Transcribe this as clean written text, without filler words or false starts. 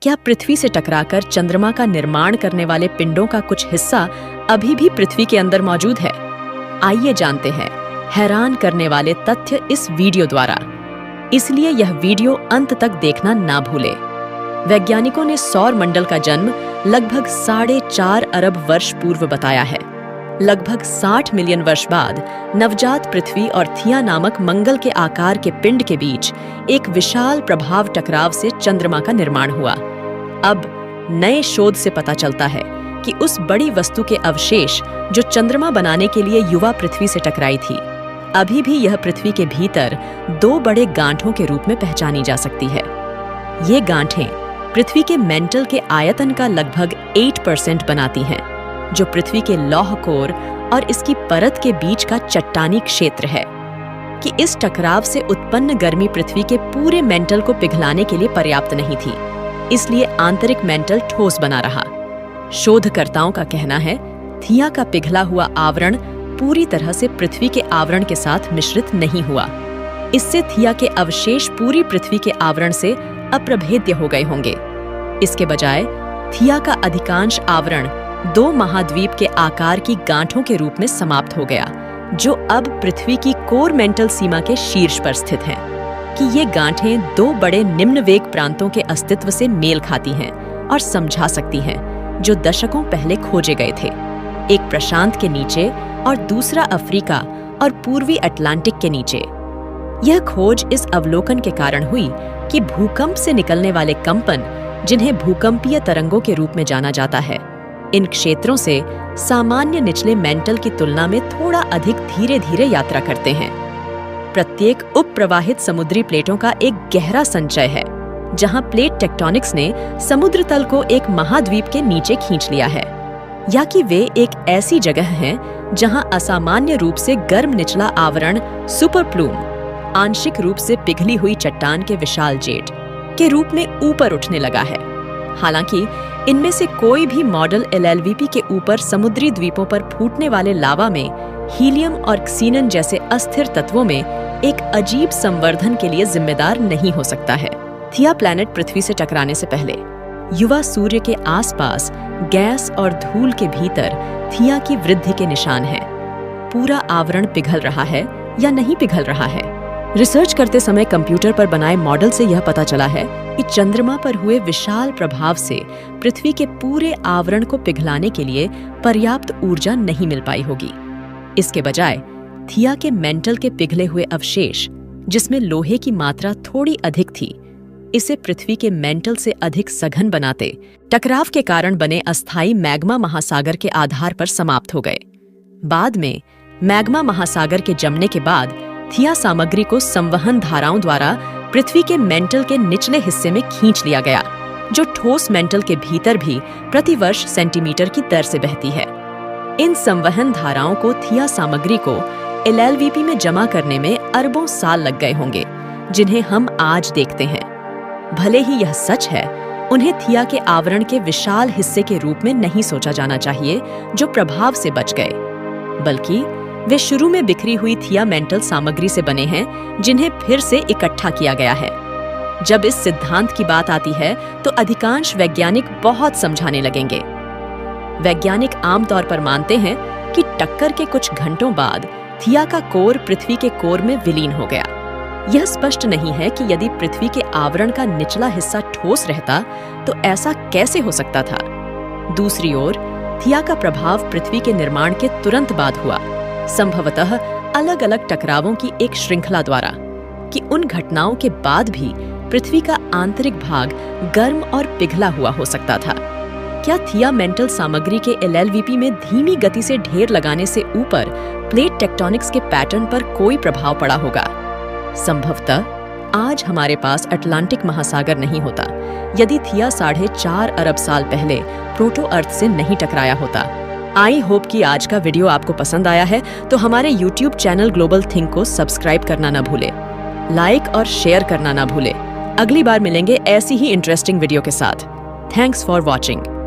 क्या पृथ्वी से टकराकर चंद्रमा का निर्माण करने वाले पिंडों का कुछ हिस्सा अभी भी पृथ्वी के अंदर मौजूद है? आइए जानते हैं हैरान करने वाले तथ्य इस वीडियो द्वारा। इसलिए यह वीडियो अंत तक देखना ना भूलें। वैज्ञानिकों ने सौर मंडल का जन्म लगभग 4.5 अरब वर्ष पूर्व बताया है। लगभग 60 मिलियन वर्ष बाद नवजात पृथ्वी और थिया नामक मंगल के आकार के पिंड के बीच एक विशाल प्रभाव टकराव से चंद्रमा का निर्माण हुआ। अब नए शोध से पता चलता है कि उस बड़ी वस्तु के अवशेष जो चंद्रमा बनाने के लिए युवा पृथ्वी से टकराई थी, अभी भी यह पृथ्वी के भीतर 2 बड़े गांठों के रूप में पहचानी जा सकती है। ये गांठें पृथ्वी के मेंटल के आयतन का लगभग 8% बनाती हैं, जो पृथ्वी के लौह कोर और इसकी परत के बीच का चट्टानी क्षेत्र है। कि इस टकराव से उत्पन्न गर्मी पृथ्वी के पूरे मेंटल को पिघलाने के लिए पर्याप्त नहीं थी, इसलिए आंतरिक मेंटल ठोस बना रहा। शोधकर्ताओं का कहना है, थिया का पिघला हुआ आवरण पूरी तरह से पृथ्वी के आवरण के साथ मिश्रित नहीं हुआ। इससे थिया के अवशेष पूरी पृथ्वी के आवरण से अप्रभेद्य हो गए होंगे। इसके बजाय थिया का अधिकांश आवरण 2 महाद्वीप के आकार की गांठों के रूप में समाप्त हो गया, जो अब पृथ्वी की कोर मेंटल सीमा के शीर्ष पर स्थित हैं। कि ये गांठें 2 बड़े निम्न वेग प्रांतों के अस्तित्व से मेल खाती हैं और समझा सकती हैं, जो दशकों पहले खोजे गए थे। एक प्रशांत के नीचे और दूसरा अफ्रीका और पूर्वी अटलांटिक के नीचे। यह खोज इस अवलोकन के कारण हुई कि भूकंप से निकलने वाले कंपन, जिन्हें भूकंपीय तरंगों के रूप में जाना जाता है, इन क्षेत्रों से सामान्य निचले मेंटल की तुलना में थोड़ा अधिक धीरे-धीरे यात्रा करते हैं। प्रत्येक उपप्रवाहित समुद्री प्लेटों का एक गहरा संचय है, जहां प्लेट टेक्टोनिक्स ने समुद्र तल को एक महाद्वीप के नीचे खींच लिया है, या कि वे एक ऐसी जगह हैं जहां असामान्य रूप से गर्म निचला आवरण सुपर प्लूम, आंशिक रूप से पिघली हुई चट्टान के विशाल जेट के रूप में ऊपर उठने लगा है। हालांकि इनमें से कोई भी मॉडल एलएलवीपी के ऊपर समुद्री द्वीपों पर फूटने वाले लावा में हीलियम और क्सीनन जैसे अस्थिर तत्वों में एक अजीब संवर्धन के लिए जिम्मेदार नहीं हो सकता है। थिया प्लैनेट पृथ्वी से टकराने से पहले युवा सूर्य के आसपास गैस और धूल के भीतर थिया की वृद्धि के निशान हैं। पूरा आवरण पिघल रहा है या नहीं पिघल रहा है? रिसर्च करते समय कंप्यूटर पर बनाए मॉडल से यह पता चला है कि चंद्रमा पर हुए विशाल प्रभाव से पृथ्वी के पूरे आवरण को पिघलाने के लिए पर्याप्त ऊर्जा नहीं मिल पाई होगी। इसके बजाय थिया के मेंटल के पिघले हुए अवशेष, जिसमें लोहे की मात्रा थोड़ी अधिक थी, इसे पृथ्वी के मेंटल से अधिक सघन बनाते टकराव के कारण बने अस्थायी मैग्मा महासागर के आधार पर समाप्त हो गए। बाद में मैग्मा महासागर के जमने के बाद थिया सामग्री को संवहन धाराओं द्वारा पृथ्वी के मेंटल के निचले हिस्से में खींच लिया गया, जो ठोस मेंटल के भीतर भी प्रतिवर्ष सेंटीमीटर की दर से बहती है। इन संवहन धाराओं को थिया सामग्री को एलएलवीपी में जमा करने में अरबों साल लग गए होंगे, जिन्हें हम आज देखते हैं। भले ही यह सच है, उन्हें थिया के आवरण के विशाल हिस्से के रूप में नहीं सोचा जाना चाहिए जो प्रभाव से बच गए, बल्कि वे शुरू में बिखरी हुई थिया मेंटल सामग्री से बने हैं, जिन्हें फिर से इकट्ठा किया गया है। जब इस सिद्धांत की बात आती है तो अधिकांश वैज्ञानिक बहुत समझाने लगेंगे। वैज्ञानिक आमतौर पर मानते हैं कि टक्कर के कुछ घंटों बाद थिया का कोर पृथ्वी के कोर में विलीन हो गया। यह स्पष्ट नहीं है कि यदि पृथ्वी के आवरण का निचला हिस्सा ठोस रहता तो ऐसा कैसे हो सकता था। दूसरी ओर थिया का प्रभाव पृथ्वी के निर्माण के तुरंत बाद हुआ, संभवतः अलग अलग टकरावों की एक श्रृंखला द्वारा। कि उन घटनाओं के बाद भी पृथ्वी का आंतरिक भाग गर्म और पिघला हुआ हो सकता था। क्या थिया मेंटल सामग्री के एलएलवीपी में धीमी गति से ढेर लगाने से ऊपर प्लेट टेक्टोनिक्स के पैटर्न पर कोई प्रभाव पड़ा होगा? संभवतः आज हमारे पास अटलांटिक महासागर नहीं होता यदि थिया 4.5 अरब साल पहले प्रोटो अर्थ से नहीं टकराया होता। आई होप कि आज का वीडियो आपको पसंद आया है, तो हमारे YouTube चैनल ग्लोबल थिंक को सब्सक्राइब करना ना भूले, लाइक और शेयर करना ना भूले। अगली बार मिलेंगे ऐसी ही इंटरेस्टिंग वीडियो के साथ। Thanks for watching.